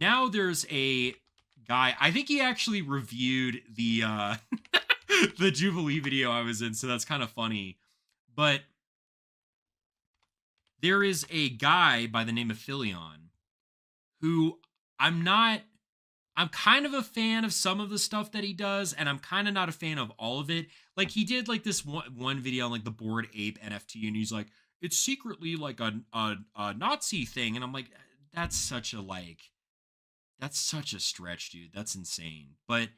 Now there's a guy, I think he actually reviewed the the Jubilee video I was in, so that's kind of funny. But there is a guy by the name of Philion who I'm not I'm kind of a fan of some of the stuff that he does, and I'm kind of not a fan of all of it. Like he did like this one video on like the Bored Ape NFT, and he's like, it's secretly like a Nazi thing, and I'm like, that's such a that's such a stretch, dude. That's insane. But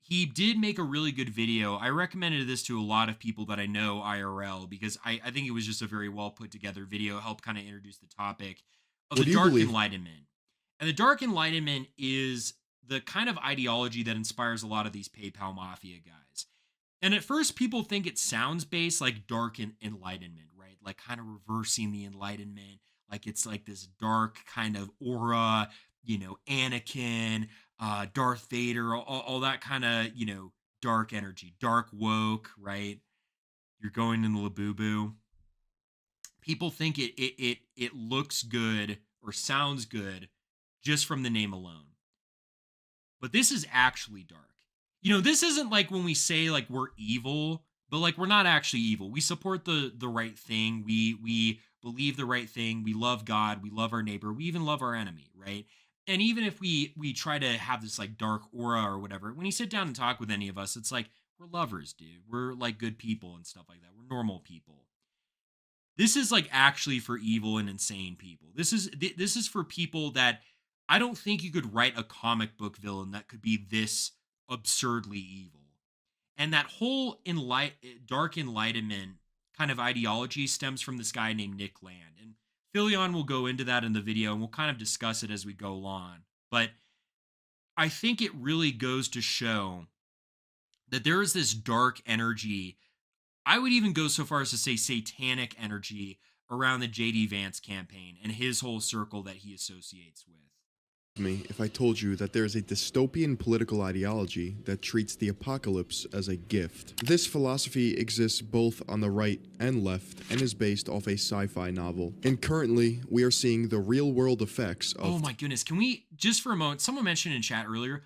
he did make a really good video. I recommended this to a lot of people that I know IRL because I think it was just a very well put together video, help kind of introduce the topic of What the do you Dark believe? Enlightenment. And the Dark Enlightenment is the kind of ideology that inspires a lot of these PayPal Mafia guys. And at first, people think it sounds based like Dark Enlightenment, right? Like kind of reversing the Enlightenment. Like it's like this dark kind of aura, Anakin, Darth Vader, all that kind of, dark energy, dark woke, right? You're going in the Labubu. People think it looks good or sounds good just from the name alone. But this is actually dark. This isn't like when we say like we're evil, but like we're not actually evil. We support the right thing. We believe the right thing. We love God. We love our neighbor. We even love our enemy, right? And even if we try to have this like dark aura or whatever, when you sit down and talk with any of us, it's like we're lovers, dude. We're like good people and stuff like that. We're normal people. This is like actually for evil and insane people. This is for people that I don't think you could write a comic book villain that could be this absurdly evil. And that whole dark enlightenment kind of ideology stems from this guy named Nick Land. And Philion will go into that in the video and we'll kind of discuss it as we go along. But I think it really goes to show that there is this dark energy. I would even go so far as to say satanic energy around the JD Vance campaign and his whole circle that he associates with. Me if I told you that there is a dystopian political ideology that treats the apocalypse as a gift. This philosophy exists both on the right and left and is based off a sci-fi novel. And currently, we are seeing the real-world effects of— Oh my goodness, can we, just for a moment, someone mentioned in chat earlier,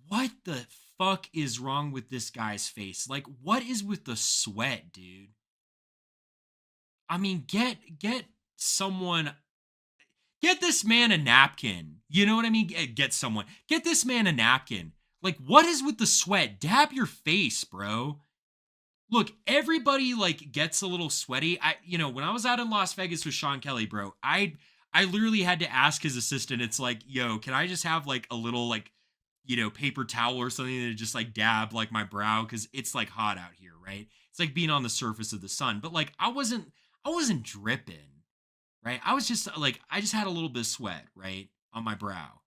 what the fuck is wrong with this guy's face? Like, what is with the sweat, dude? I mean, get someone, get this man a napkin. You know what I mean? Get this man a napkin. Like, what is with the sweat? Dab your face, bro. Look, everybody like gets a little sweaty. When I was out in Las Vegas with Sean Kelly, bro, I literally had to ask his assistant. It's like, yo, can I just have like a little like, paper towel or something to just like dab like my brow? Cause it's like hot out here, right? It's like being on the surface of the sun. But like I wasn't dripping, right? I was just like, I just had a little bit of sweat, right? On my brow.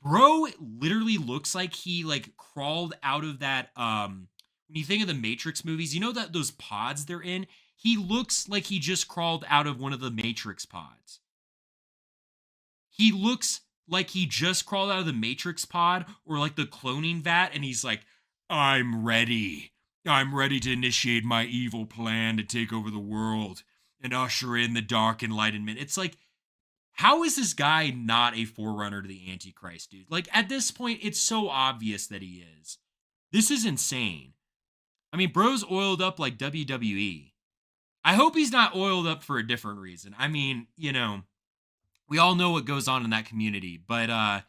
Bro literally looks like he like crawled out of that when you think of the Matrix movies, that those pods they're in, he looks like he just crawled out of one of the Matrix pods. He looks like he just crawled out of the Matrix pod or like the cloning vat and he's like, I'm ready. I'm ready to initiate my evil plan to take over the world and usher in the Dark Enlightenment. It's like, how is this guy not a forerunner to the Antichrist, dude? Like, at this point, it's so obvious that he is. This is insane. I mean, bro's oiled up like WWE. I hope he's not oiled up for a different reason. I mean, we all know what goes on in that community, but,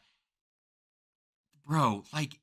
bro, like,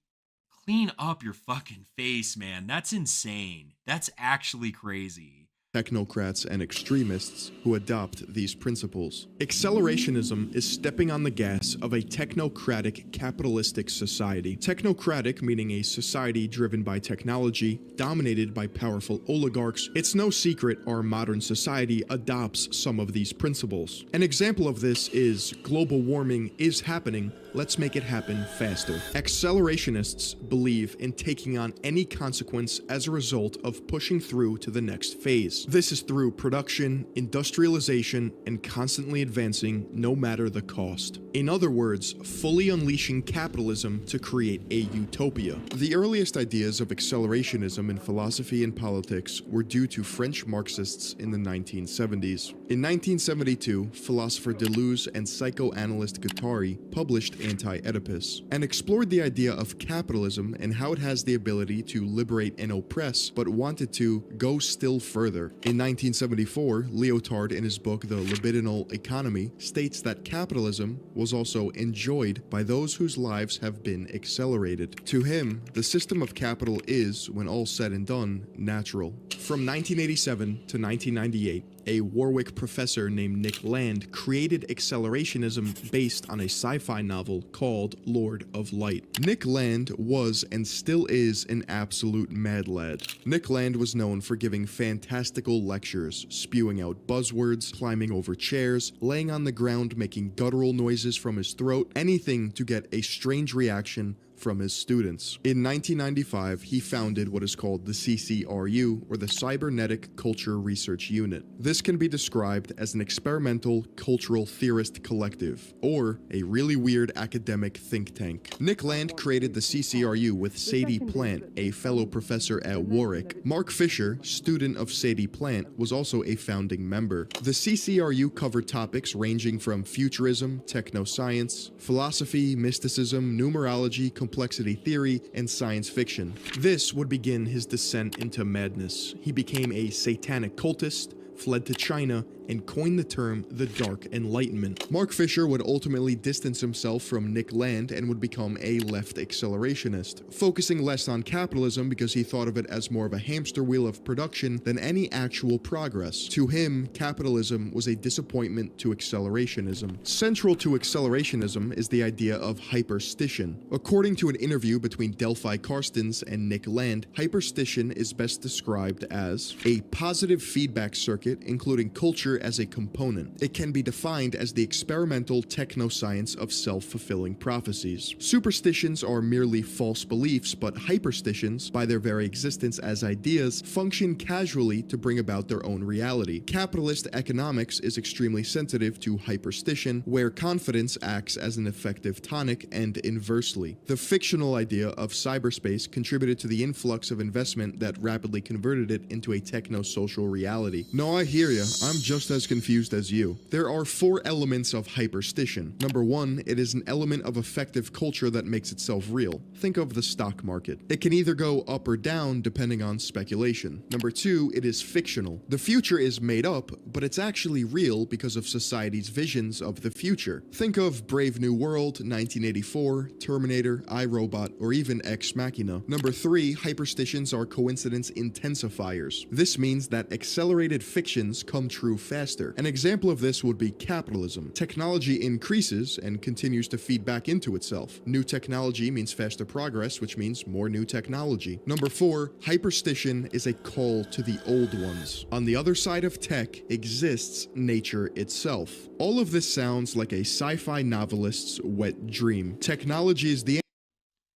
clean up your fucking face, man. That's insane. That's actually crazy. Technocrats and extremists who adopt these principles. Accelerationism is stepping on the gas of a technocratic capitalistic society. Technocratic meaning a society driven by technology, dominated by powerful oligarchs. It's no secret our modern society adopts some of these principles. An example of this is global warming is happening, let's make it happen faster. Accelerationists believe in taking on any consequence as a result of pushing through to the next phase. This is through production, industrialization, and constantly advancing no matter the cost. In other words, fully unleashing capitalism to create a utopia. The earliest ideas of accelerationism in philosophy and politics were due to French Marxists in the 1970s. In 1972, philosopher Deleuze and psychoanalyst Guattari published Anti-Oedipus and explored the idea of capitalism and how it has the ability to liberate and oppress, but wanted to go still further. In 1974, Lyotard, in his book The Libidinal Economy, states that capitalism was also enjoyed by those whose lives have been accelerated. To him, the system of capital is, when all said and done, natural. From 1987 to 1998, a Warwick professor named Nick Land created accelerationism based on a sci-fi novel called Lord of Light. Nick Land was and still is an absolute mad lad. Nick Land was known for giving fantastical lectures, spewing out buzzwords, climbing over chairs, laying on the ground making guttural noises from his throat, anything to get a strange reaction from his students. In 1995, he founded what is called the CCRU, or the Cybernetic Culture Research Unit. This can be described as an experimental cultural theorist collective, or a really weird academic think tank. Nick Land created the CCRU with Sadie Plant, a fellow professor at Warwick. Mark Fisher, student of Sadie Plant, was also a founding member. The CCRU covered topics ranging from futurism, technoscience, philosophy, mysticism, numerology, complexity theory, and science fiction. This would begin his descent into madness. He became a satanic cultist, fled to China, and coined the term the Dark Enlightenment. Mark Fisher would ultimately distance himself from Nick Land and would become a left accelerationist, focusing less on capitalism because he thought of it as more of a hamster wheel of production than any actual progress. To him, capitalism was a disappointment to accelerationism. Central to accelerationism is the idea of hyperstition. According to an interview between Delphi Karstens and Nick Land, hyperstition is best described as a positive feedback circuit including culture as a component. It can be defined as the experimental technoscience of self-fulfilling prophecies. Superstitions are merely false beliefs, but hyperstitions, by their very existence as ideas, function casually to bring about their own reality. Capitalist economics is extremely sensitive to hyperstition, where confidence acts as an effective tonic, and inversely. The fictional idea of cyberspace contributed to the influx of investment that rapidly converted it into a techno-social reality. No, I hear ya. I'm just as confused as you. There are 4 elements of hyperstition. Number 1, it is an element of effective culture that makes itself real. Think of the stock market. It can either go up or down depending on speculation. Number 2, it is fictional. The future is made up, but it's actually real because of society's visions of the future. Think of Brave New World, 1984, Terminator, iRobot, or even Ex Machina. Number 3, hyperstitions are coincidence intensifiers. This means that accelerated fictions come true faster. An example of this would be capitalism. Technology increases and continues to feed back into itself. New technology means faster progress, which means more new technology. Number 4, hyperstition is a call to the old ones. On the other side of tech exists nature itself. All of this sounds like a sci-fi novelist's wet dream. Technology is the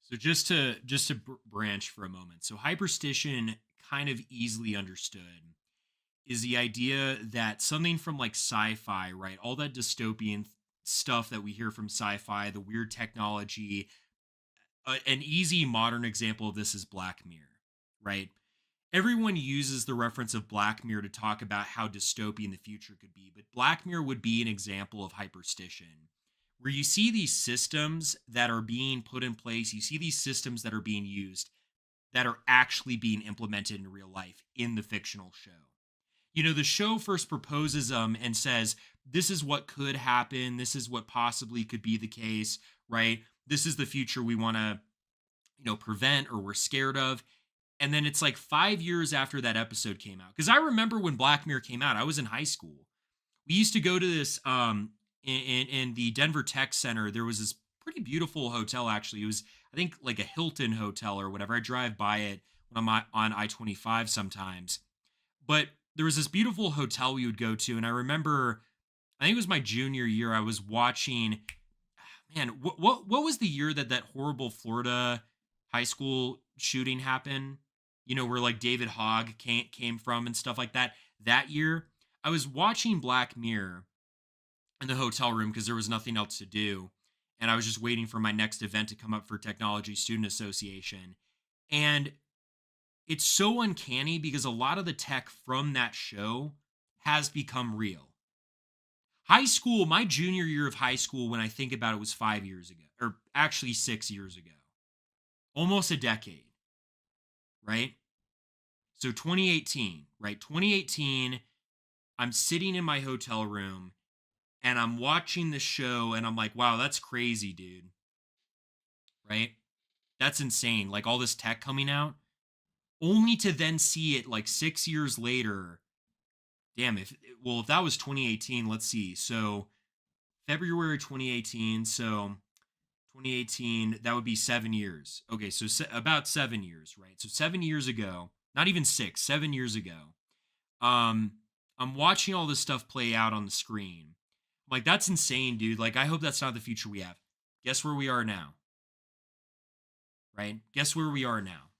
So just to branch for a moment. So hyperstition, kind of easily understood, is the idea that something from like sci-fi, right? All that dystopian stuff that we hear from sci-fi, the weird technology. An easy modern example of this is Black Mirror, right? Everyone uses the reference of Black Mirror to talk about how dystopian the future could be, but Black Mirror would be an example of hyperstition, where you see these systems that are being put in place, you see these systems that are being used that are actually being implemented in real life in the fictional show. You know, the show first proposes them and says, this is what could happen, this is what possibly could be the case, right? This is the future we want to, prevent or we're scared of. And then it's like 5 years after that episode came out. Because I remember when Black Mirror came out, I was in high school. We used to go to this in the Denver Tech Center. There was this pretty beautiful hotel, actually. It was, I think, like a Hilton hotel or whatever. I drive by it when I'm on I-25 sometimes. But there was this beautiful hotel we would go to. And I remember, I think it was my junior year, I was watching, Man, what was the year that horrible Florida high school shooting happened? You know, where like David Hogg came from and stuff like that. That year, I was watching Black Mirror in the hotel room because there was nothing else to do, and I was just waiting for my next event to come up for Technology Student Association. And it's so uncanny because a lot of the tech from that show has become real. High school, my junior year of high school, when I think about it, was 5 years ago, or actually 6 years ago, almost a decade, right? So 2018, right? 2018, I'm sitting in my hotel room and I'm watching the show and I'm like, wow, that's crazy, dude, right? That's insane. Like all this tech coming out, only to then see it like 6 years later. Damn, if that was 2018, let's see. So February 2018. So 2018, that would be 7 years. Okay, so about 7 years, right? So 7 years ago, not even six, 7 years ago, um, I'm watching all this stuff play out on the screen. I'm like, that's insane, dude. Like, I hope that's not the future we have. Guess where we are now, right? Guess where we are now.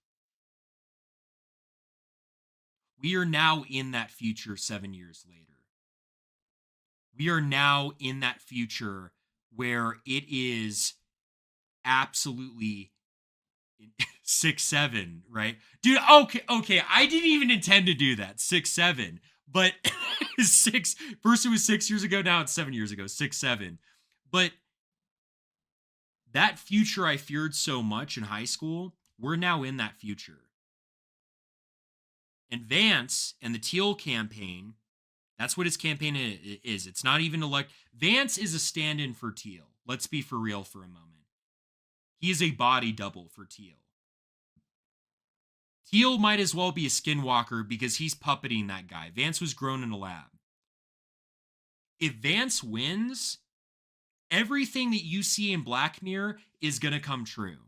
We are now in that future 7 years later. We are now in that future where it is absolutely 6'7", right? Dude, okay. I didn't even intend to do that. 6'7", but six. First it was 6 years ago, now it's 7 years ago. 6'7". But that future I feared so much in high school, we're now in that future. And Vance and the Teal campaign, that's what his campaign is. It's not even Vance is a stand-in for Teal. Let's be for real for a moment. He is a body double for Teal. Teal might as well be a skinwalker because he's puppeting that guy. Vance was grown in a lab. If Vance wins, everything that you see in Black Mirror is going to come true.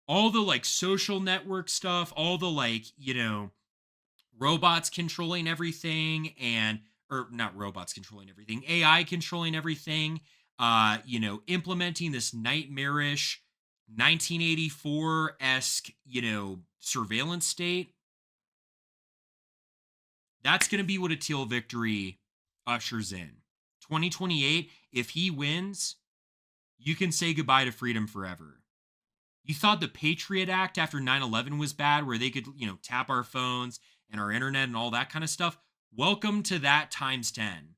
All the like social network stuff, all the like, robots controlling everything or not robots controlling everything, AI controlling everything, implementing this nightmarish 1984-esque, surveillance state. That's going to be what a Teal victory ushers in. 2028, if he wins, you can say goodbye to freedom forever. You thought the Patriot Act after 9/11 was bad, where they could, tap our phones and our internet and all that kind of stuff? Welcome to that times 10,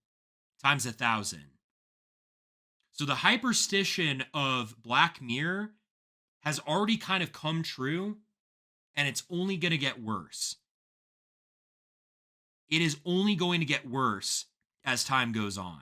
times 1,000. So the hyperstition of Black Mirror has already kind of come true, and it's only going to get worse. It is only going to get worse as time goes on.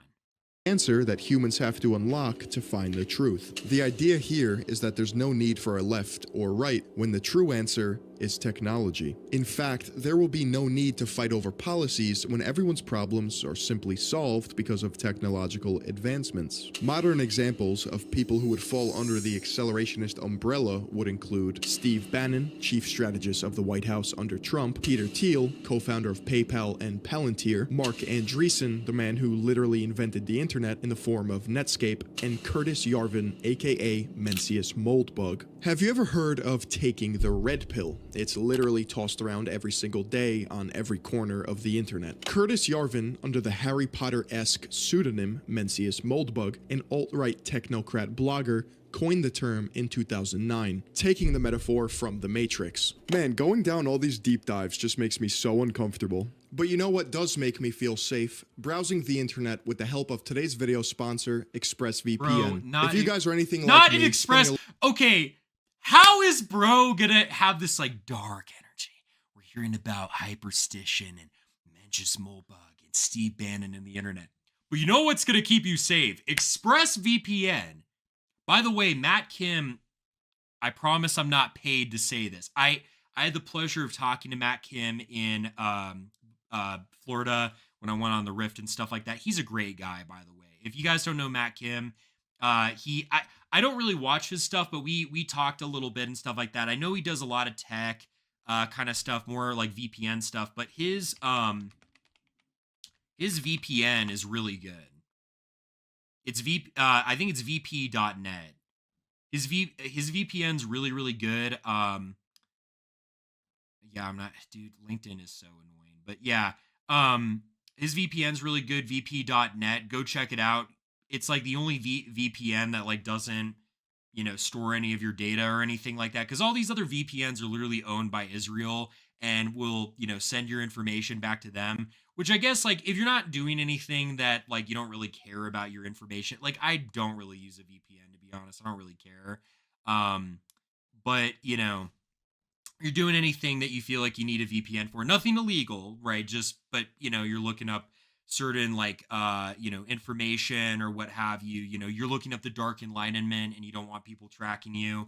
Answer that humans have to unlock to find the truth. The idea here is that there's no need for a left or right when the true answer is technology. In fact, there will be no need to fight over policies when everyone's problems are simply solved because of technological advancements. Modern examples of people who would fall under the accelerationist umbrella would include Steve Bannon, chief strategist of the White House under Trump, Peter Thiel, co-founder of PayPal and Palantir, Mark Andreessen, the man who literally invented the internet in the form of Netscape, and Curtis Yarvin, aka Mencius Moldbug. Have you ever heard of taking the red pill? It's literally tossed around every single day on every corner of the internet. Curtis Yarvin, under the Harry Potter-esque pseudonym Mencius Moldbug, an alt-right technocrat blogger, coined the term in 2009, taking the metaphor from The Matrix. Man, going down all these deep dives just makes me so uncomfortable. But you know what does make me feel safe? Browsing the internet with the help of today's video sponsor, ExpressVPN. Bro, if you guys are anything not like an me, Express. Okay, how is bro gonna have this like dark energy? We're hearing about hyperstition and Mencius Moldbug and Steve Bannon and the internet. But you know what's gonna keep you safe? ExpressVPN. By the way, Matt Kim, I promise I'm not paid to say this. I had the pleasure of talking to Matt Kim in Florida when I went on the Rift and stuff like that. He's a great guy, by the way. If you guys don't know Matt Kim, I don't really watch his stuff, but we talked a little bit and stuff like that. I know he does a lot of tech kind of stuff, more like VPN stuff, but his VPN is really good. I think it's vp.net. His VPN's really really good. Yeah, I'm not, dude, LinkedIn is so annoying. But yeah, um his VPN's really good, vp.net. Go check it out. It's like the only VPN that like doesn't, store any of your data or anything like that, cuz all these other VPNs are literally owned by Israel and will, send your information back to them, which I guess like if you're not doing anything that like you don't really care about your information, like I don't really use a VPN to be honest. I don't really care. But, you're doing anything that you feel like you need a VPN for, nothing illegal, right? Just, but you're looking up certain like information or what have you, you're looking up the Dark Enlightenment and you don't want people tracking you,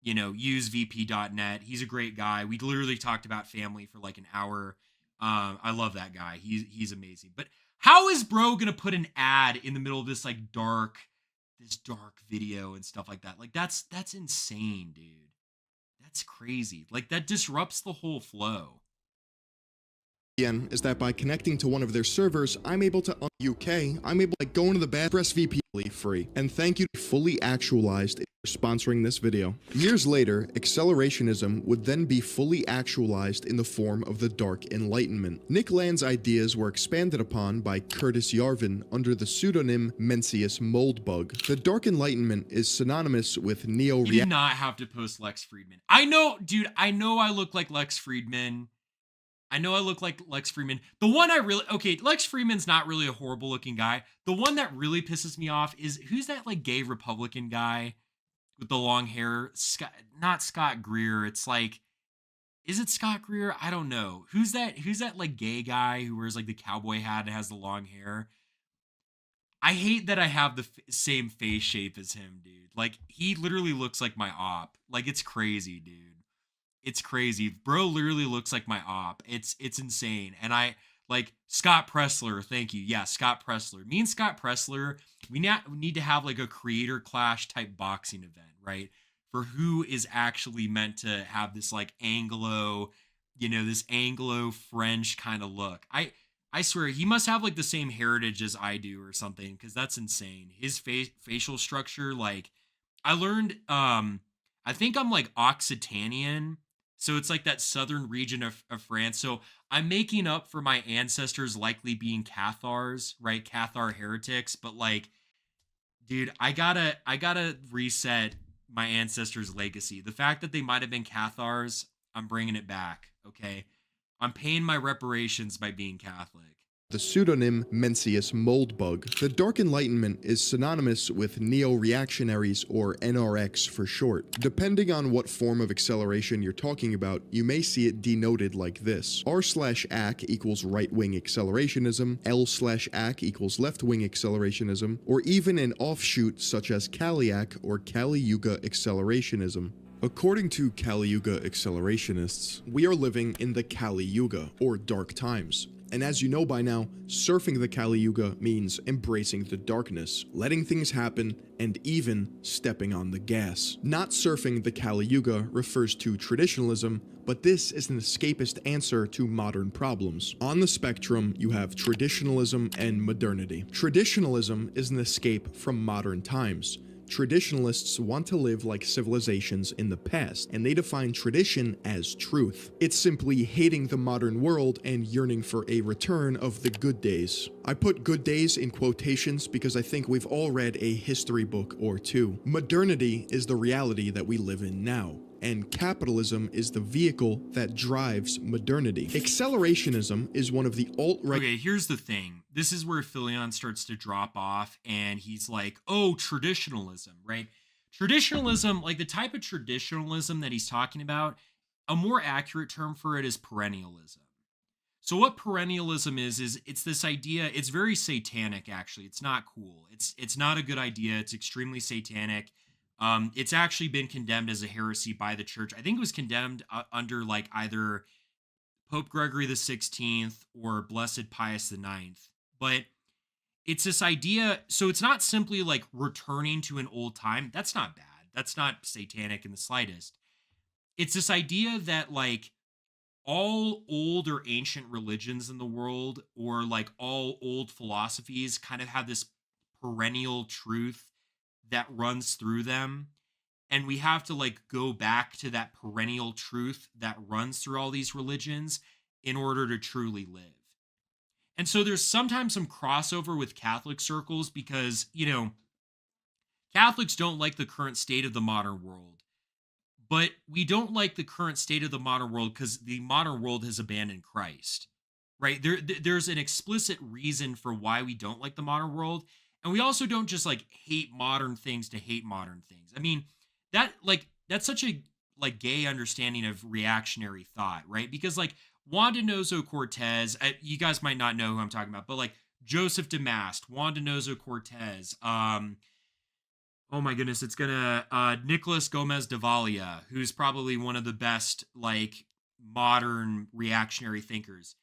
use vp.net. He's a great guy. We literally talked about family for like an hour. I love that guy. He's amazing. But how is bro gonna put an ad in the middle of this dark video and stuff like that? Like that's insane, dude. That's crazy. Like that disrupts the whole flow. Is that by connecting to one of their servers, I'm able to UK, I'm able to go into the bad press VPN free. And thank you to Fully Actualized for sponsoring this video. Years later, accelerationism would then be fully actualized in the form of the Dark Enlightenment. Nick Land's ideas were expanded upon by Curtis Yarvin under the pseudonym Mencius Moldbug. The Dark Enlightenment is synonymous with You did not have to post Lex Friedman. I know, dude, I know I look like Lex Friedman. The one Lex Friedman's not really a horrible looking guy. The one that really pisses me off is, who's that like gay Republican guy with the long hair? Not Scott Greer. It's like, is it Scott Greer? I don't know. Who's that like gay guy who wears like the cowboy hat and has the long hair? I hate that I have the same face shape as him, dude. Like he literally looks like my op. Like it's crazy, dude. It's crazy. Bro literally looks like my op. It's insane. And I like Scott Pressler. Thank you. Yeah, Scott Pressler. Me and Scott Pressler, we need to have like a creator clash type boxing event, right? For who is actually meant to have this like this Anglo French kind of look. I swear he must have like the same heritage as I do or something, because that's insane. His facial structure, like I learned I think I'm like Occitanian. So it's like that southern region of France. So I'm making up for my ancestors likely being Cathars, right? Cathar heretics. But like, dude, I gotta reset my ancestors' legacy. The fact that they might have been Cathars, I'm bringing it back. Okay, I'm paying my reparations by being Catholic. The pseudonym Mencius Moldbug. The Dark Enlightenment is synonymous with neo-reactionaries, or NRX for short. Depending on what form of acceleration you're talking about, you may see it denoted like this. R/AC equals right-wing accelerationism, L/AC equals left-wing accelerationism, or even an offshoot such as Kaliak or Kali Yuga accelerationism. According to Kali Yuga accelerationists, we are living in the Kali Yuga, or dark times. And as you know by now, surfing the Kali Yuga means embracing the darkness, letting things happen, and even stepping on the gas. Not surfing the Kali Yuga refers to traditionalism, but this is an escapist answer to modern problems. On the spectrum, you have traditionalism and modernity. Traditionalism is an escape from modern times. Traditionalists want to live like civilizations in the past, and they define tradition as truth. It's simply hating the modern world and yearning for a return of the good days. I put good days in quotations because I think we've all read a history book or two. Modernity is the reality that we live in now, and capitalism is the vehicle that drives modernity. Accelerationism is one of the alt-right— Okay, here's the thing. This is where Philion starts to drop off, and he's like, oh, traditionalism, right? Traditionalism, like the type of traditionalism that he's talking about, a more accurate term for it is perennialism. So what perennialism is it's this idea, it's very satanic actually. It's not cool. It's not a good idea. It's extremely satanic. It's actually been condemned as a heresy by the church. I think it was condemned under like either Pope Gregory the 16th or Blessed Pius the 9th. But it's this idea, so it's not simply like returning to an old time. That's not bad. That's not satanic in the slightest. It's this idea that like all old or ancient religions in the world, or like all old philosophies, kind of have this perennial truth that runs through them. And we have to like go back to that perennial truth that runs through all these religions in order to truly live. And so there's sometimes some crossover with Catholic circles because, Catholics don't like the current state of the modern world. But we don't like the current state of the modern world because the modern world has abandoned Christ, right? There's an explicit reason for why we don't like the modern world. And we also don't just like hate modern things to hate modern things. I mean, that's such a like gay understanding of reactionary thought, right? Because like Wanda Nozo Cortez, you guys might not know who I'm talking about, but like Joseph Damast, Wanda Nozo Cortez, oh my goodness, it's gonna Nicholas Gomez Davalia, who's probably one of the best like modern reactionary thinkers.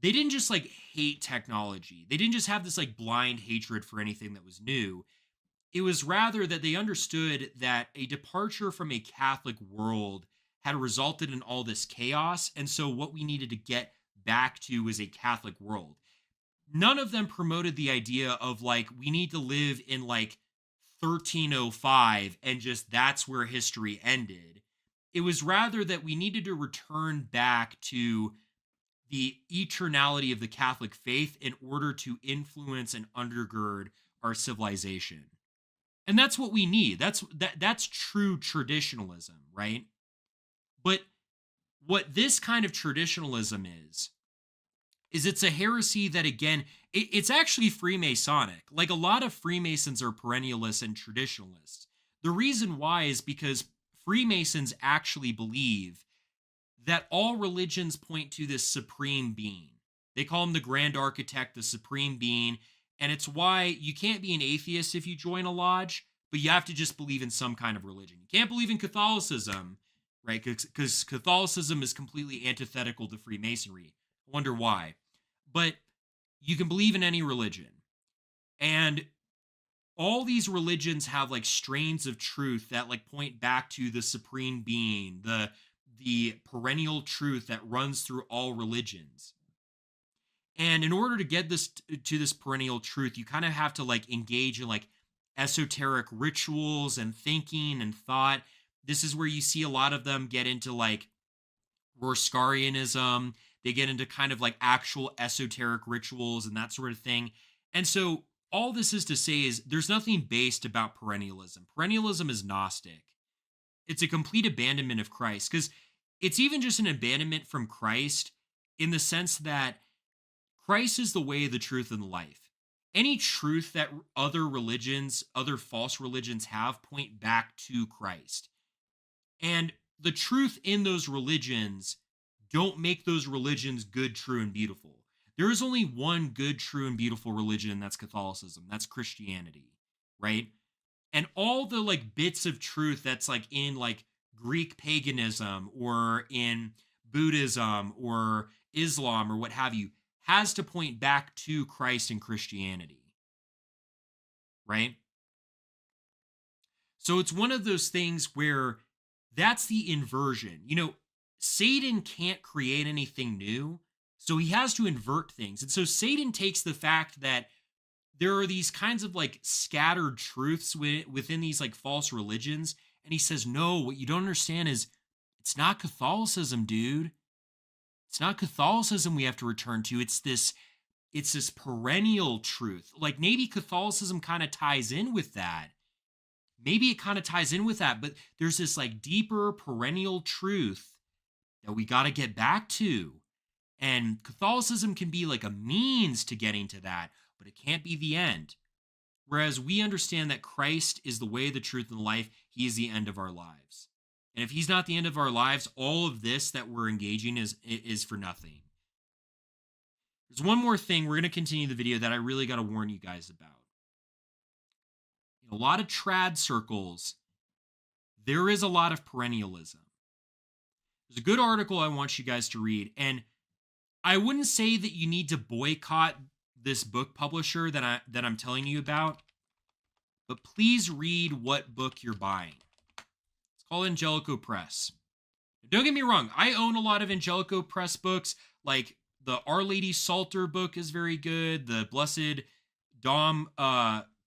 They didn't just like hate technology. They didn't just have this like blind hatred for anything that was new. It was rather that they understood that a departure from a Catholic world had resulted in all this chaos, and so what we needed to get back to was a Catholic world. None of them promoted the idea of like we need to live in like 1305 and just that's where history ended. It was rather that we needed to return back to the eternality of the Catholic faith in order to influence and undergird our civilization. And that's what we need. That's true traditionalism, right? But what this kind of traditionalism is it's a heresy that again it's actually Freemasonic. Like a lot of Freemasons are perennialists and traditionalists. The reason why is because Freemasons actually believe that all religions point to this supreme being. They call him the grand architect, the supreme being, and it's why you can't be an atheist if you join a lodge, but you have to just believe in some kind of religion. You can't believe in Catholicism, right? Because Catholicism is completely antithetical to Freemasonry. I wonder why. But you can believe in any religion. And all these religions have like strains of truth that like point back to the supreme being, the perennial truth that runs through all religions. And in order to get this to this perennial truth, you kind of have to like engage in like esoteric rituals and thinking and thought. This is where you see a lot of them get into like Roscarianism. They get into kind of like actual esoteric rituals and that sort of thing. And so all this is to say is there's nothing based about perennialism. Perennialism is Gnostic. It's a complete abandonment of Christ because it's even just an abandonment from Christ in the sense that Christ is the way, the truth, and the life. Any truth that other religions, other false religions have point back to Christ. And the truth in those religions don't make those religions good, true, and beautiful. There is only one good, true, and beautiful religion, and that's Catholicism. That's Christianity, right? And all the like bits of truth that's like in like Greek paganism or in Buddhism or Islam or what have you has to point back to Christ and Christianity, right? So it's one of those things where that's the inversion. Satan can't create anything new, so he has to invert things. And so Satan takes the fact that there are these kinds of like scattered truths within these like false religions, and he says, no, what you don't understand is it's not Catholicism, dude. It's not Catholicism we have to return to. It's this perennial truth. Like maybe Catholicism kind of ties in with that. Maybe it kind of ties in with that, but there's this like deeper perennial truth that we got to get back to. And Catholicism can be like a means to getting to that, but it can't be the end. Whereas we understand that Christ is the way, the truth, and the life. He is the end of our lives. And if he's not the end of our lives, all of this that we're engaging is for nothing. There's one more thing. We're going to continue the video that I really got to warn you guys about. In a lot of trad circles, there is a lot of perennialism. There's a good article I want you guys to read, and I wouldn't say that you need to boycott this book publisher that I'm telling you about, but please read what book you're buying. It's called Angelico Press. Don't get me wrong, I own a lot of Angelico Press books, like the Our Lady Salter book is very good, the Blessed Dom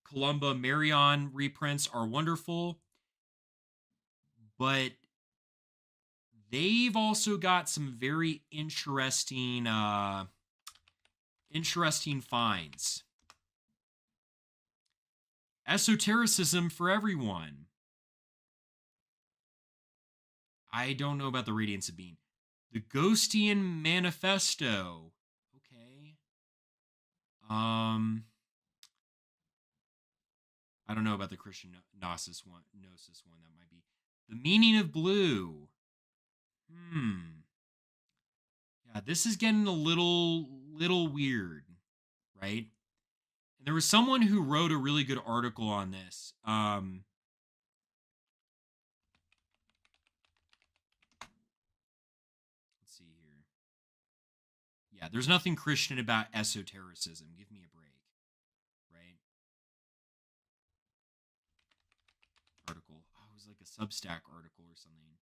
Columba Marion reprints are wonderful, but they've also got some very interesting finds. Esotericism for everyone. I don't know about the Radiance of Being. The Ghostian Manifesto. Okay. I don't know about the Christian Gnosis one. Gnosis one. That might be the meaning of blue. Yeah, this is getting a little weird, right? And there was someone who wrote a really good article on this. Let's see here. Yeah, there's nothing Christian about esotericism. Give me a break, right? Article. Oh, it was like a Substack article or something.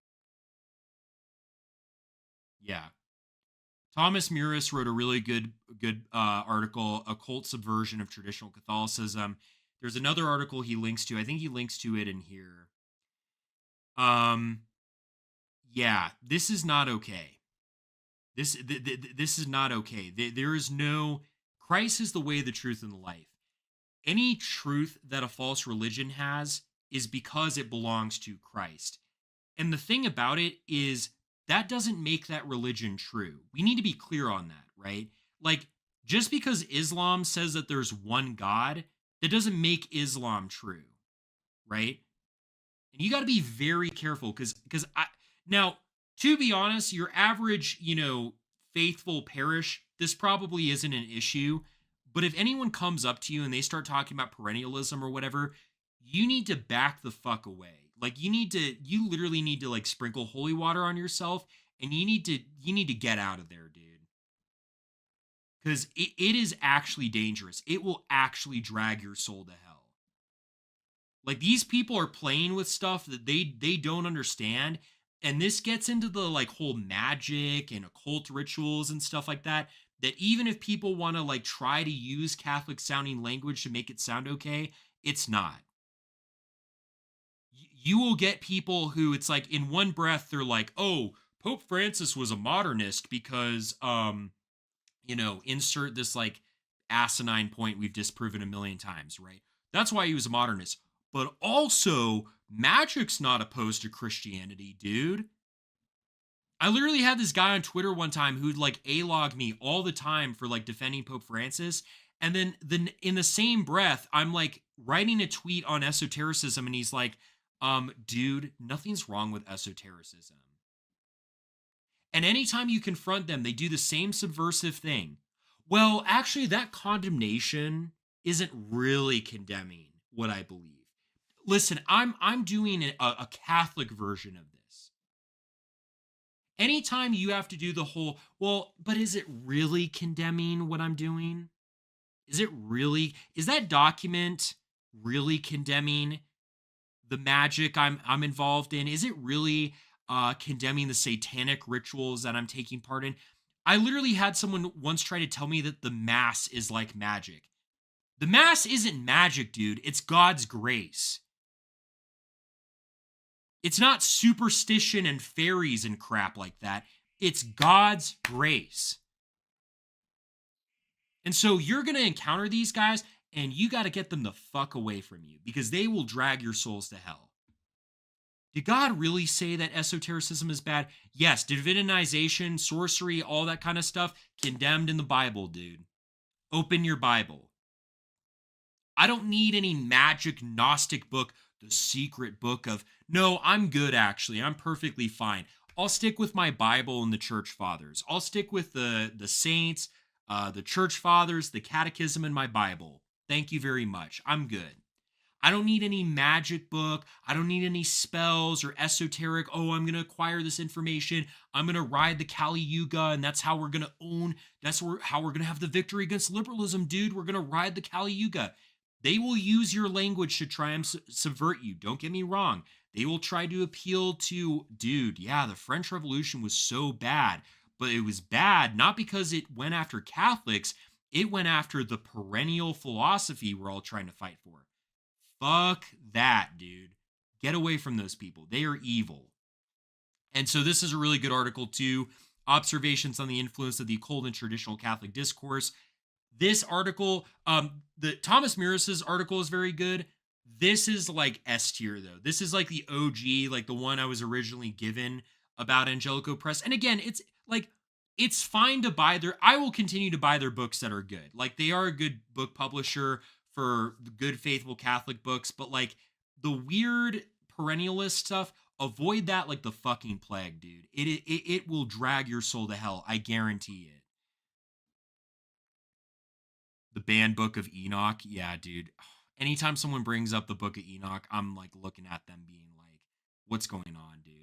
Yeah. Thomas Muris wrote a really good article, Occult Subversion of Traditional Catholicism. There's another article he links to. I think he links to it in here. Yeah, this is not okay. This is not okay. There is no Christ is the way, the truth, and the life. Any truth that a false religion has is because it belongs to Christ. And the thing about it is that doesn't make that religion true. We need to be clear on that, right? Like, just because Islam says that there's one God, that doesn't make Islam true, right? And you got to be very careful because I now, to be honest, your average, faithful parish, this probably isn't an issue. But if anyone comes up to you and they start talking about perennialism or whatever, you need to back the fuck away. Like you literally need to like sprinkle holy water on yourself, and you need to get out of there, dude. Because it is actually dangerous. It will actually drag your soul to hell. Like these people are playing with stuff that they don't understand, and this gets into the like whole magic and occult rituals and stuff like that. That even if people want to like try to use Catholic sounding language to make it sound okay, it's not. You will get people who it's like in one breath they're like, "Oh, Pope Francis was a modernist because insert this like asinine point we've disproven a million times, right? That's why he was a modernist. But also, magic's not opposed to Christianity, dude. I literally had this guy on Twitter one time who'd like A-log me all the time for like defending Pope Francis. And then in the same breath, I'm like writing a tweet on esotericism and he's like, dude, nothing's wrong with esotericism. And anytime you confront them, they do the same subversive thing. Well, actually, that condemnation isn't really condemning what I believe. Listen, I'm doing a Catholic version of this. Anytime you have to do the whole, well, but is it really condemning what I'm doing? Is that document really condemning the magic I'm involved in? Is it really condemning the satanic rituals that I'm taking part in? I literally had someone once try to tell me that the Mass is like magic. The Mass isn't magic, dude. It's God's grace. It's not superstition and fairies and crap like that. It's God's grace. And so you're going to encounter these guys and you got to get them the fuck away from you because they will drag your souls to hell. Did God really say that esotericism is bad? Yes. Divinization, sorcery, all that kind of stuff, condemned in the Bible, dude. Open your Bible. I don't need any magic Gnostic book, the secret book of, no, I'm good actually. I'm perfectly fine. I'll stick with my Bible and the church fathers. I'll stick with the saints, the church fathers, the catechism, and my Bible. Thank you very much. I'm good. I don't need any magic book. I don't need any spells or esoteric. Oh, I'm going to acquire this information. I'm going to ride the Kali Yuga, and that's how we're going to own. How we're going to have the victory against liberalism, dude. We're going to ride the Kali Yuga. They will use your language to try and subvert you. Don't get me wrong. They will try to appeal to, dude, yeah, the French Revolution was so bad. But it was bad not because it went after Catholics. It went after the perennial philosophy we're all trying to fight for. Fuck that, dude. Get away from those people. They are evil. And so this is a really good article too. Observations on the influence of the occult in traditional Catholic discourse. This article, the Thomas Miras's article is very good. This is like S tier though. This is like the OG, like the one I was originally given about Angelico Press. And again, it's like it's fine to buy their. I will continue to buy their books that are good. Like they are a good book publisher for the good faithful Catholic books, but like the weird perennialist stuff, avoid that like the fucking plague, dude. It will drag your soul to hell. I guarantee it. The banned book of Enoch. Yeah, dude. Anytime someone brings up the book of Enoch, I'm like looking at them being like, what's going on, dude?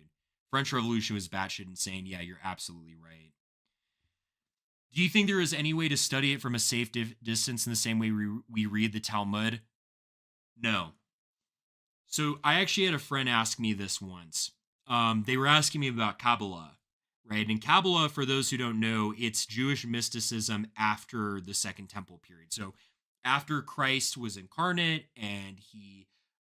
French Revolution was batshit insane. Yeah, you're absolutely right. Do you think there is any way to study it from a safe distance in the same way we read the Talmud? No. So I actually had a friend ask me this once. They were asking me about Kabbalah, right? And Kabbalah, for those who don't know, it's Jewish mysticism after the Second Temple period. So after Christ was incarnate and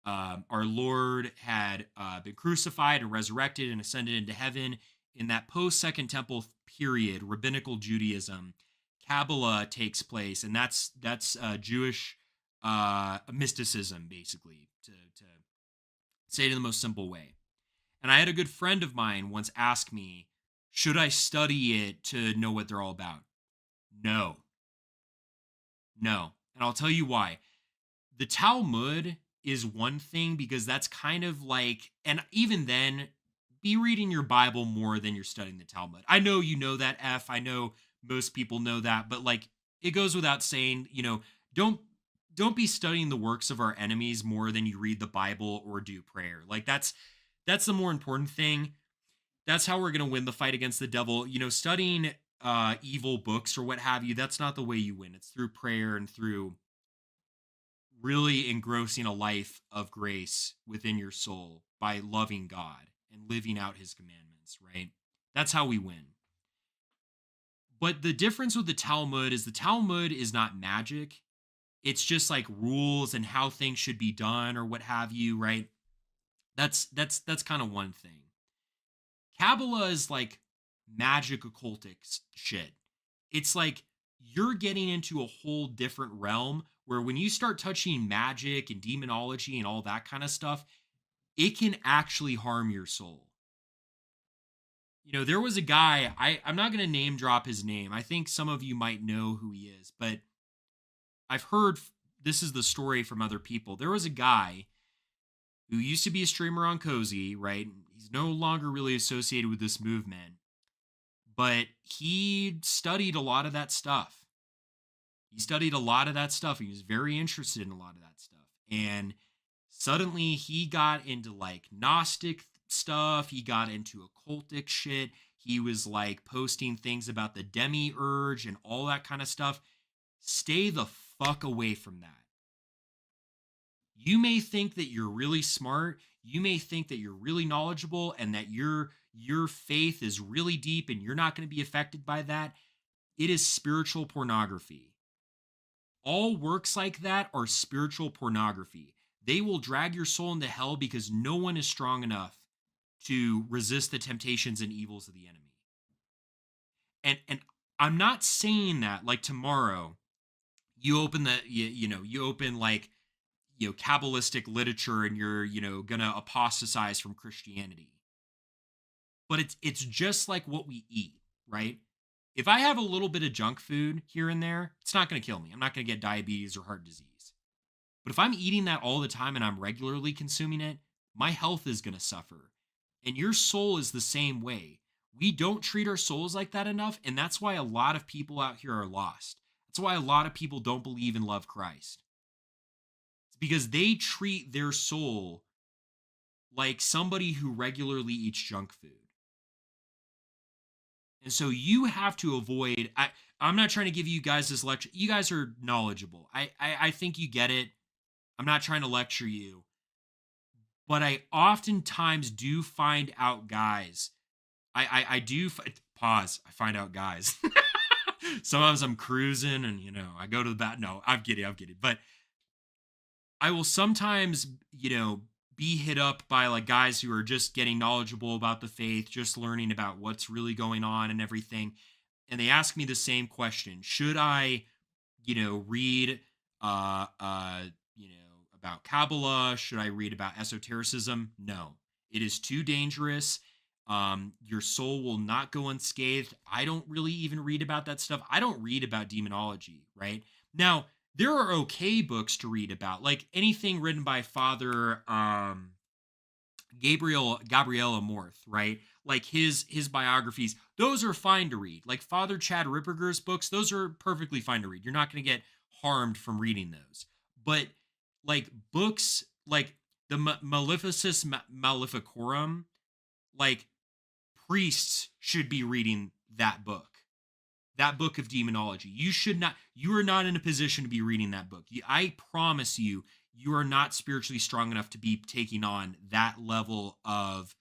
our Lord had been crucified and resurrected and ascended into heaven, in that post Second Temple period, rabbinical Judaism, Kabbalah takes place, and that's Jewish mysticism, basically, to say it in the most simple way. And I had a good friend of mine once ask me, should I study it to know what they're all about? No. No. And I'll tell you why. The Talmud is one thing because that's kind of like, and even then, be reading your Bible more than you're studying the Talmud. I know you know that, F. I know most people know that, but like it goes without saying, don't be studying the works of our enemies more than you read the Bible or do prayer. Like that's the more important thing. That's how we're going to win the fight against the devil. Studying evil books or what have you, that's not the way you win. It's through prayer and through really engrossing a life of grace within your soul by loving God and living out his commandments, right? That's how we win. But the difference with the Talmud is not magic. It's just like rules and how things should be done or what have you, right? That's kind of one thing. Kabbalah is like magic occultic shit. It's like you're getting into a whole different realm where when you start touching magic and demonology and all that kind of stuff, it can actually harm your soul. There was a guy, I'm not going to name drop his name. I think some of you might know who he is, but I've heard this is the story from other people. There was a guy who used to be a streamer on Cozy, right? He's no longer really associated with this movement, but he studied a lot of that stuff. He was very interested in a lot of that stuff. And suddenly he got into like Gnostic stuff. He got into occultic shit. He was like posting things about the demiurge and all that kind of stuff. Stay the fuck away from that. You may think that you're really smart. You may think that you're really knowledgeable and that your faith is really deep and you're not going to be affected by that. It is spiritual pornography. All works like that are spiritual pornography. They will drag your soul into hell because no one is strong enough to resist the temptations and evils of the enemy. And I'm not saying that like tomorrow you open you open like Kabbalistic literature and you're gonna apostatize from Christianity. But it's just like what we eat, right? If I have a little bit of junk food here and there, it's not going to kill me. I'm not going to get diabetes or heart disease. But if I'm eating that all the time and I'm regularly consuming it, my health is going to suffer. And your soul is the same way. We don't treat our souls like that enough. And that's why a lot of people out here are lost. That's why a lot of people don't believe and love Christ. It's because they treat their soul like somebody who regularly eats junk food. And so you have to avoid. I'm not trying to give you guys this lecture. You guys are knowledgeable. I think you get it. I'm not trying to lecture you. But I oftentimes do find out guys. I do pause. I find out guys. Sometimes I'm cruising and I go to the bat. No, I'm kidding. But I will sometimes, be hit up by like guys who are just getting knowledgeable about the faith, just learning about what's really going on and everything. And they ask me the same question. Should I, read uh uh about Kabbalah? Should I read about esotericism? No. It is too dangerous. Your soul will not go unscathed. I don't really even read about that stuff. I don't read about demonology, right? Now, there are okay books to read about, like anything written by Father Gabriel Amorth, right? Like his biographies, those are fine to read. Like Father Chad Ripperger's books, those are perfectly fine to read. You're not going to get harmed from reading those. But like books like the Maleficorum, like priests should be reading that book of demonology. You are not in a position to be reading that book. I promise you, you are not spiritually strong enough to be taking on that level of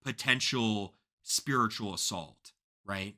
potential spiritual assault, right?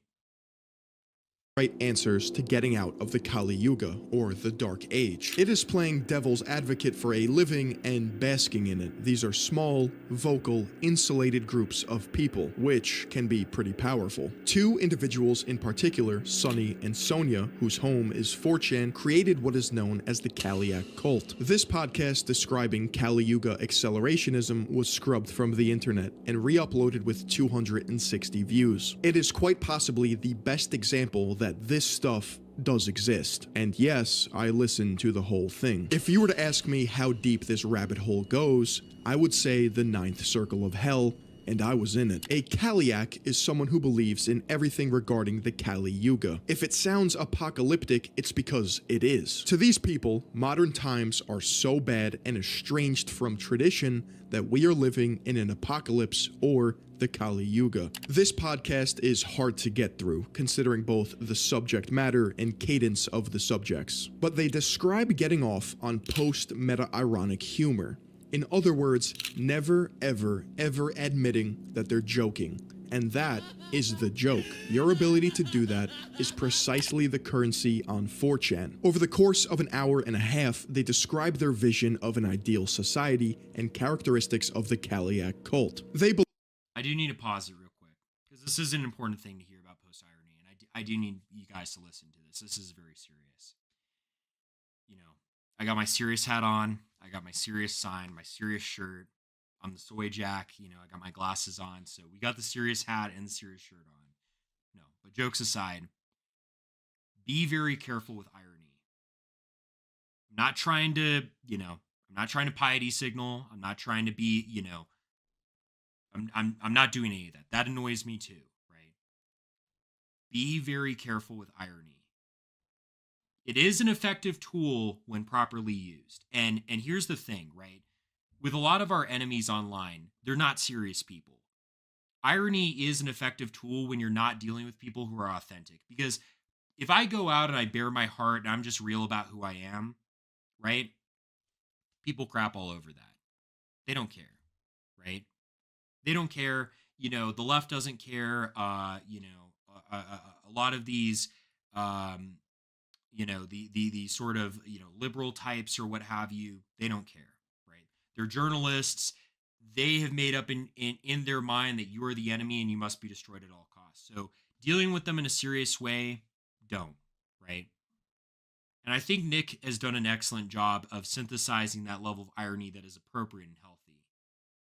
Right answers to getting out of the Kali Yuga, or the Dark Age. It is playing devil's advocate for a living and basking in it. These are small, vocal, insulated groups of people, which can be pretty powerful. Two individuals in particular, Sunny and Sonia, whose home is 4chan, created what is known as the Kaliak cult. This podcast describing Kali Yuga accelerationism was scrubbed from the internet and re-uploaded with 260 views. It is quite possibly the best example that this stuff does exist. And yes, I listened to the whole thing. If you were to ask me how deep this rabbit hole goes, I would say the 9th circle of hell, and I was in it. A Kaliak is someone who believes in everything regarding the Kali Yuga. If it sounds apocalyptic, it's because it is. To these people, modern times are so bad and estranged from tradition that we are living in an apocalypse or the Kali Yuga. This podcast is hard to get through, considering both the subject matter and cadence of the subjects. But they describe getting off on post-meta-ironic humor. In other words, never, ever, ever admitting that they're joking. And that is the joke. Your ability to do that is precisely the currency on 4chan. Over the course of an hour and a half, they describe their vision of an ideal society and characteristics of the Kaliak cult. I do need to pause it real quick because this is an important thing to hear about post irony, and I do need you guys to listen to this. This is very serious. I got my serious hat on, I got my serious sign, my serious shirt. I'm the soy jack. I got my glasses on, so we got the serious hat and the serious shirt on. No, but jokes aside, be very careful with irony. I'm not trying to, I'm not trying to piety signal. I'm not trying to be, I'm not doing any of that. That annoys me too, right? Be very careful with irony. It is an effective tool when properly used. And here's the thing, right? With a lot of our enemies online, they're not serious people. Irony is an effective tool when you're not dealing with people who are authentic. Because if I go out and I bare my heart and I'm just real about who I am, right? People crap all over that. They don't care, right? They don't care. The left doesn't care. A lot of these, the sort of, liberal types or what have you, they don't care, right? They're journalists. They have made up in their mind that you are the enemy and you must be destroyed at all costs. So dealing with them in a serious way, don't, right? And I think Nick has done an excellent job of synthesizing that level of irony that is appropriate and healthy.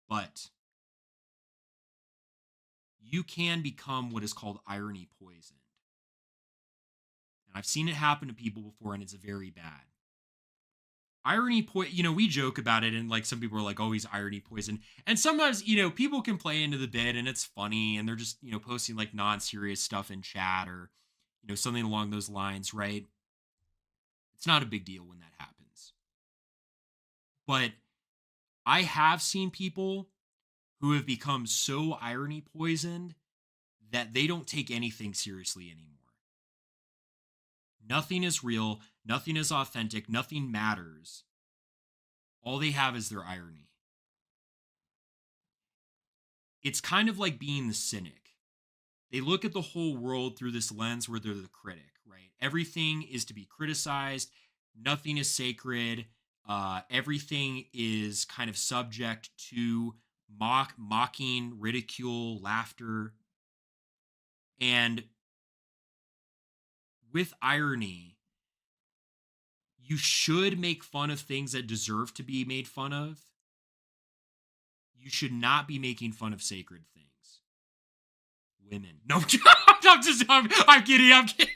But you can become what is called irony poisoned. And I've seen it happen to people before, and it's very bad. We joke about it, and like some people are like, oh, he's irony poisoned. And sometimes, people can play into the bit and it's funny, and they're just, posting like non-serious stuff in chat or, something along those lines, right? It's not a big deal when that happens. But I have seen people who have become so irony poisoned that they don't take anything seriously anymore. Nothing is real, nothing is authentic, nothing matters. All they have is their irony. It's kind of like being the cynic. They look at the whole world through this lens where they're the critic, right? Everything is to be criticized, nothing is sacred. Everything is kind of subject to mocking, ridicule, laughter. And with irony, you should make fun of things that deserve to be made fun of. You should not be making fun of sacred things. Women. No, I'm kidding. I'm kidding.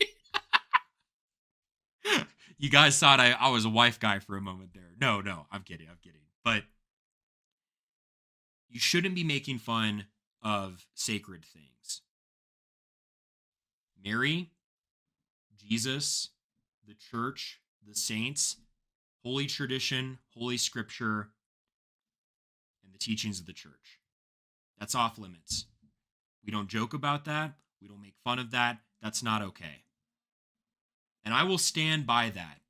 You guys thought I was a wife guy for a moment there. No, I'm kidding. I'm kidding. But you shouldn't be making fun of sacred things. Mary, Jesus, the church, the saints, holy tradition, holy scripture, and the teachings of the church. That's off limits. We don't joke about that. We don't make fun of that. That's not okay. And I will stand by that.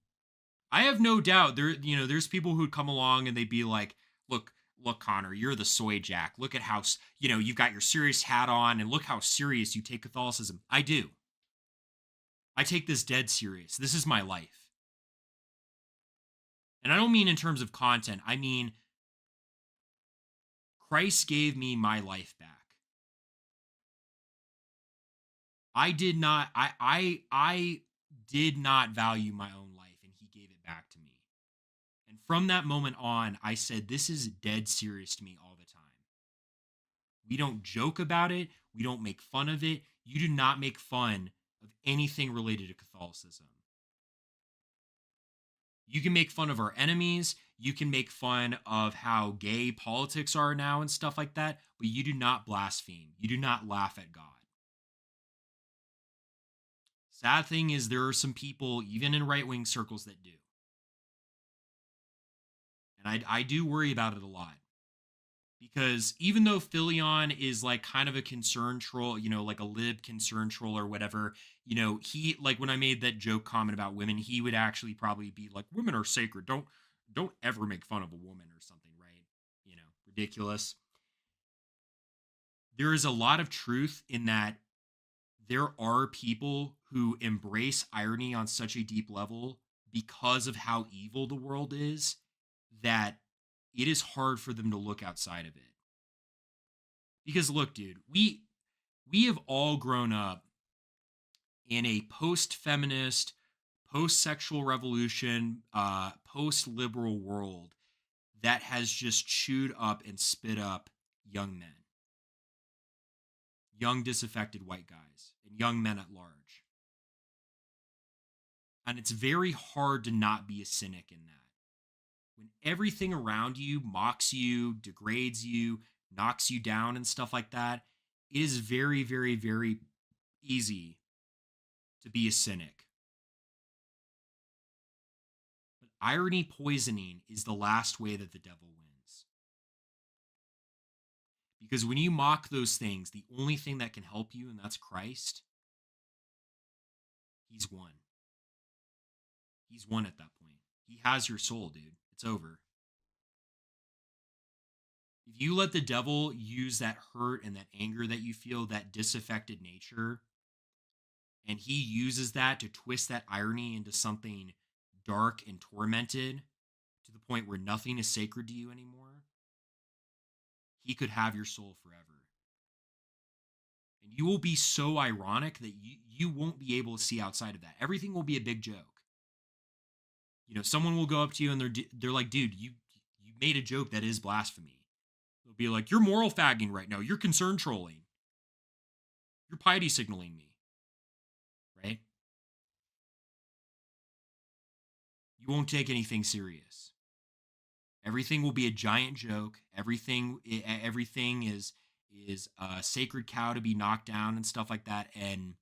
I have no doubt there's people who'd come along and they'd be like, look, Connor, you're the soy jack. Look at how, you've got your serious hat on and look how serious you take Catholicism. I do. I take this dead serious. This is my life. And I don't mean in terms of content. I mean, Christ gave me my life back. I did not value my own life, and he gave it back to me. And from that moment on, I said, this is dead serious to me all the time. We don't joke about it. We don't make fun of it. You do not make fun of anything related to Catholicism. You can make fun of our enemies. You can make fun of how gay politics are now and stuff like that, but you do not blaspheme. You do not laugh at God. Sad thing is there are some people, even in right-wing circles, that do. And I do worry about it a lot. Because even though Philion is like kind of a concern troll, like a lib concern troll or whatever, he, like when I made that joke comment about women, he would actually probably be like, women are sacred. Don't ever make fun of a woman or something, right? Ridiculous. There is a lot of truth in that. There are people who embrace irony on such a deep level because of how evil the world is that it is hard for them to look outside of it. Because look, dude, we have all grown up in a post-feminist, post-sexual revolution, post-liberal world that has just chewed up and spit up young men. Young disaffected white guys and young men at large. And it's very hard to not be a cynic in that. When everything around you mocks you, degrades you, knocks you down and stuff like that, it is very, very, very easy to be a cynic. But irony poisoning is the last way that the devil wins. Because when you mock those things, the only thing that can help you, and that's Christ, he's won. He's won at that point. He has your soul, dude. It's over. If you let the devil use that hurt and that anger that you feel, that disaffected nature, and he uses that to twist that irony into something dark and tormented to the point where nothing is sacred to you anymore, he could have your soul forever. And you will be so ironic that you won't be able to see outside of that. Everything will be a big joke. Someone will go up to you and they're like, dude, you made a joke that is blasphemy. They'll be like, you're moral fagging right now. You're concern trolling. You're piety signaling me. Right? You won't take anything serious. Everything will be a giant joke. Everything is a sacred cow to be knocked down and stuff like that. And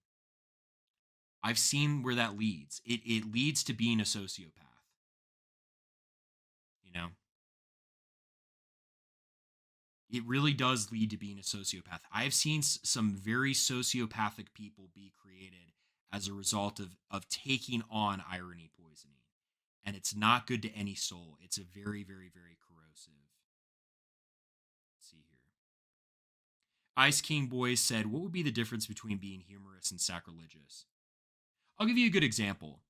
I've seen where that leads. It leads to being a sociopath. It really does lead to being a sociopath. I've seen some very sociopathic people be created as a result of taking on irony poisoning. And it's not good to any soul. It's a very, very, very corrosive. Let's see here. Ice King Boys said, what would be the difference between being humorous and sacrilegious? I'll give you a good example.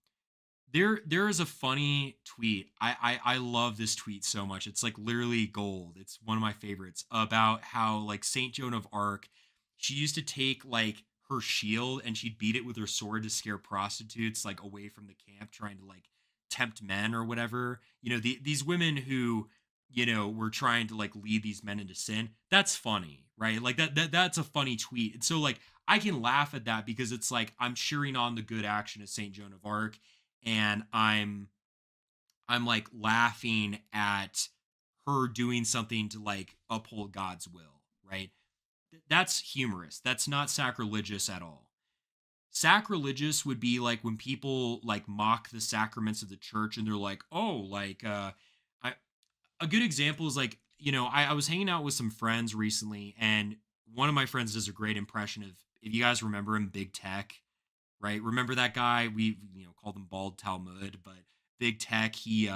There is a funny tweet. I love this tweet so much. It's like literally gold. It's one of my favorites about how like Saint Joan of Arc, she used to take like her shield and she'd beat it with her sword to scare prostitutes like away from the camp, trying to like tempt men or whatever. These women who were trying to like lead these men into sin. That's funny, right? Like that's a funny tweet. And so like I can laugh at that because it's like I'm cheering on the good action of Saint Joan of Arc, and I'm like laughing at her doing something to like uphold God's will, right? That's humorous. That's not sacrilegious at all. Sacrilegious would be like when people like mock the sacraments of the church and they're like, "Oh, like I a good example is like, I was hanging out with some friends recently, and one of my friends does a great impression of, if you guys remember him, Big Tech, right? Remember that guy? We called him Bald Talmud, but Big Tech, he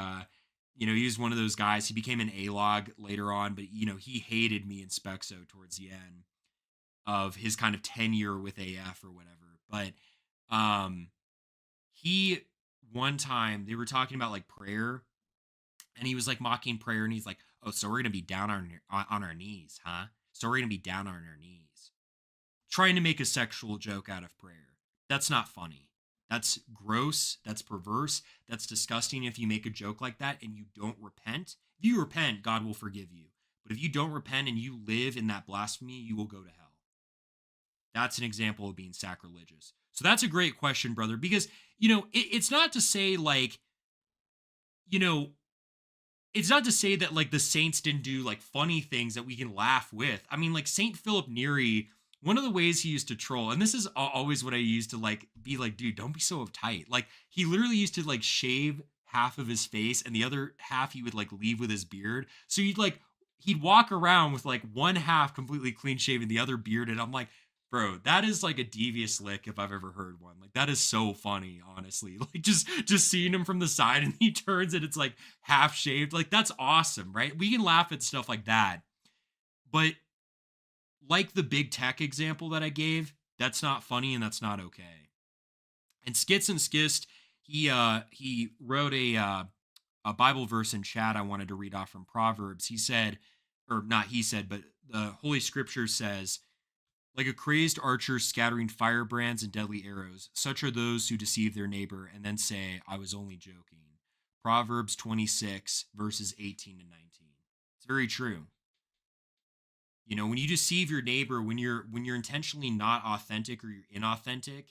was one of those guys. He became an A-log later on, but he hated me and Spexo towards the end of his kind of tenure with AF or whatever. But um he one time they were talking about like prayer, and he was like mocking prayer, and he's like, "Oh, so we're gonna be down on our knees, huh? So we're gonna be down on our knees, trying to make a sexual joke out of prayer. That's not funny. That's gross. That's perverse. That's disgusting. If you make a joke like that and you don't repent, if you repent, God will forgive you. But if you don't repent and you live in that blasphemy, you will go to hell. That's an example of being sacrilegious." So that's a great question, brother, because it's not to say like you know it's not to say that like the saints didn't do like funny things that we can laugh with. I mean, like Saint Philip Neri, one of the ways he used to troll, and this is always what I used to like be like, dude, don't be so uptight. Like he literally used to like shave half of his face and the other half he would like leave with his beard. So he'd walk around with like one half completely clean shaven, the other bearded. I'm like, bro, that is like a devious lick if I've ever heard one. Like that is so funny, honestly. Like just seeing him from the side and he turns and it's like half shaved. Like that's awesome, right? We can laugh at stuff like that. But like the big tech example that I gave, that's not funny and that's not okay. And Skits and Skist, he wrote a Bible verse in chat I wanted to read off from Proverbs. He said, or not he said, but the Holy Scripture says, like a crazed archer scattering firebrands and deadly arrows, such are those who deceive their neighbor and then say, I was only joking. Proverbs 26, verses 18 to 19. It's very true. When you deceive your neighbor, when you're intentionally not authentic or you're inauthentic,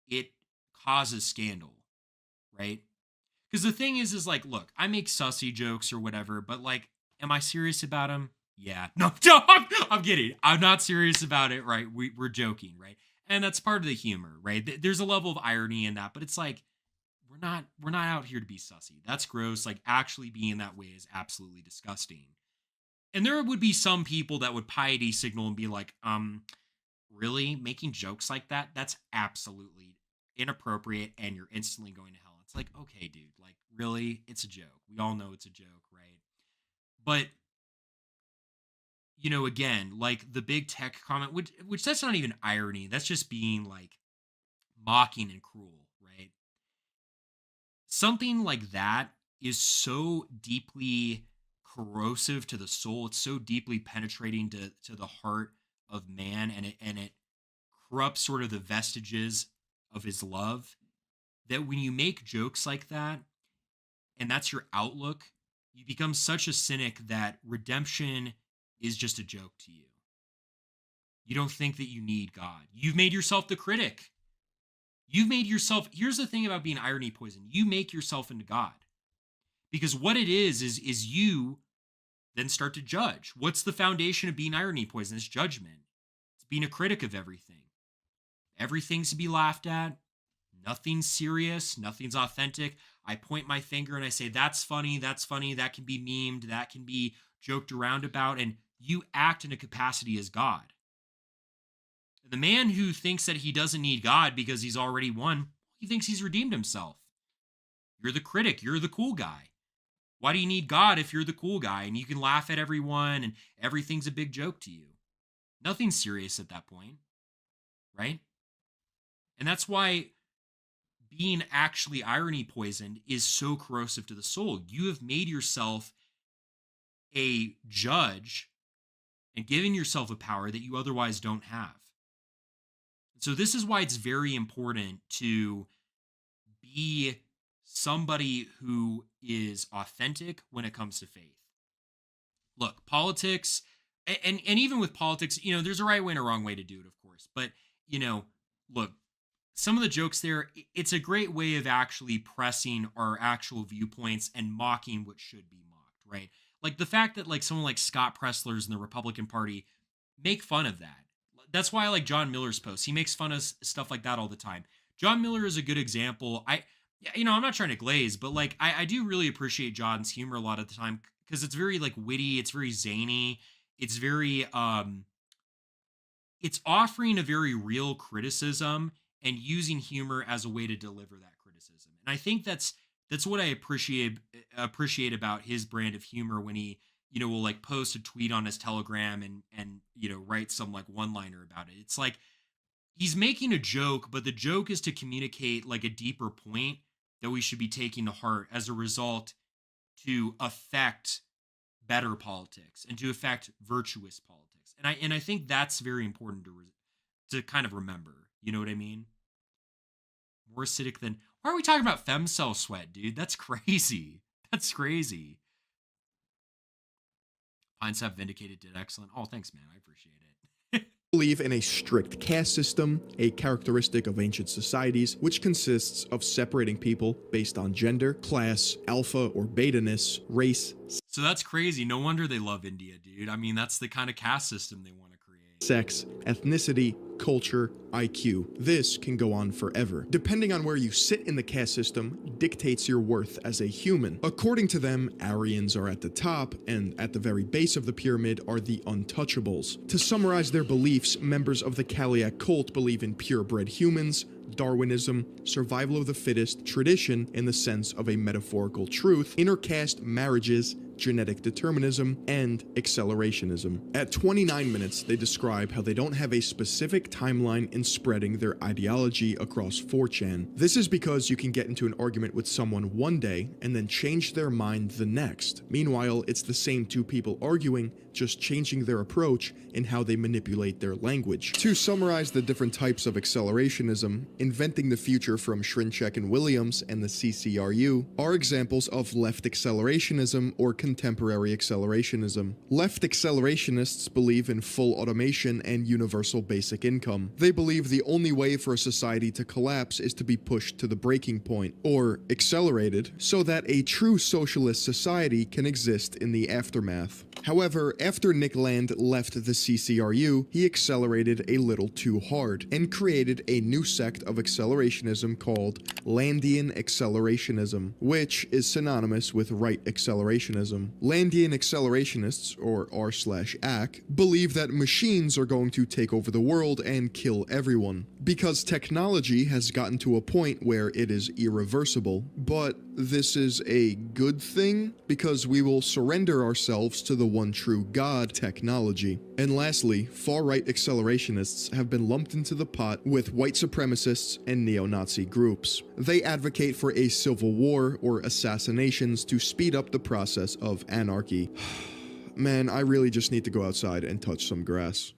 it causes scandal, right? Because the thing is like, look, I make sussy jokes or whatever, but like, am I serious about them? Yeah. No, no, I'm kidding. I'm not serious about it, right? We're joking, right? And that's part of the humor, right? There's a level of irony in that, but it's like, we're not out here to be sussy. That's gross. Like actually being that way is absolutely disgusting. And there would be some people that would piety signal and be like, really making jokes like that? That's absolutely inappropriate and you're instantly going to hell. It's like, okay, dude, like really, it's a joke. We all know it's a joke, right? But again, like the big tech comment, which that's not even irony. That's just being like mocking and cruel, right? Something like that is so deeply corrosive to the soul. It's so deeply penetrating to the heart of man, and it corrupts sort of the vestiges of his love, that when you make jokes like that and that's your outlook, you become such a cynic that redemption is just a joke to you. You don't think that you need God. You've made yourself the critic. You've made yourself, here's the thing about being irony poison. You make yourself into God. Because what it is you then start to judge. What's the foundation of being irony poison? It's judgment. It's being a critic of everything. Everything's to be laughed at. Nothing's serious. Nothing's authentic. I point my finger and I say, that's funny. That's funny. That can be memed. That can be joked around about. And you act in a capacity as God. The man who thinks that he doesn't need God because he's already won, he thinks he's redeemed himself. You're the critic. You're the cool guy. Why do you need God if you're the cool guy and you can laugh at everyone and everything's a big joke to you? Nothing's serious at that point, right? And that's why being actually irony poisoned is so corrosive to the soul. You have made yourself a judge and given yourself a power that you otherwise don't have. So this is why it's very important to be somebody who is authentic when it comes to faith. Look, politics, and even with politics, there's a right way and a wrong way to do it, of course. But, look, some of the jokes there, it's a great way of actually pressing our actual viewpoints and mocking what should be mocked, right? Like the fact that like someone like Scott Presler's in the Republican Party make fun of that. That's why I like John Miller's posts. He makes fun of stuff like that all the time. John Miller is a good example. I'm not trying to glaze, but like I do really appreciate John's humor a lot of the time because it's very like witty, it's very zany, it's very it's offering a very real criticism and using humor as a way to deliver that criticism. And I think that's what I appreciate about his brand of humor when he will like post a tweet on his Telegram and write some like one-liner about it. It's like he's making a joke, but the joke is to communicate like a deeper point that we should be taking to heart as a result to affect better politics and to affect virtuous politics. And I think that's very important to kind of remember. You know what I mean? More acidic than. Why are we talking about femcell sweat, dude? That's crazy. That's crazy. Pinesap Vindicated did excellent. Oh, thanks, man. I appreciate it. Believe in a strict caste system, a characteristic of ancient societies, which consists of separating people based on gender, class, alpha or beta-ness, race. So that's crazy. No wonder they love India, dude. I mean, that's the kind of caste system they want to create. Sex, ethnicity, culture, IQ. This can go on forever. Depending on where you sit in the caste system dictates your worth as a human. According to them, Aryans are at the top, and at the very base of the pyramid are the untouchables. To summarize their beliefs, members of the Kaliak cult believe in purebred humans, Darwinism, survival of the fittest, tradition in the sense of a metaphorical truth, intercaste marriages, genetic determinism, and accelerationism. At 29 minutes, they describe how they don't have a specific timeline in spreading their ideology across 4chan. This is because you can get into an argument with someone one day and then change their mind the next. Meanwhile, it's the same two people arguing, just changing their approach in how they manipulate their language. To summarize the different types of accelerationism, Inventing the Future from Shrinchek and Williams and the CCRU are examples of left accelerationism or contemporary accelerationism. Left accelerationists believe in full automation and universal basic income. They believe the only way for a society to collapse is to be pushed to the breaking point, or accelerated, so that a true socialist society can exist in the aftermath. However, after Nick Land left the CCRU, he accelerated a little too hard, and created a new sect of accelerationism called Landian accelerationism, which is synonymous with right accelerationism. Landian accelerationists, or r/ac, believe that machines are going to take over the world and kill everyone, because technology has gotten to a point where it is irreversible. But this is a good thing, because we will surrender ourselves to the one true God, technology. And lastly, far-right accelerationists have been lumped into the pot with white supremacists and neo-Nazi groups. They advocate for a civil war or assassinations to speed up the process of anarchy. Man, I really just need to go outside and touch some grass.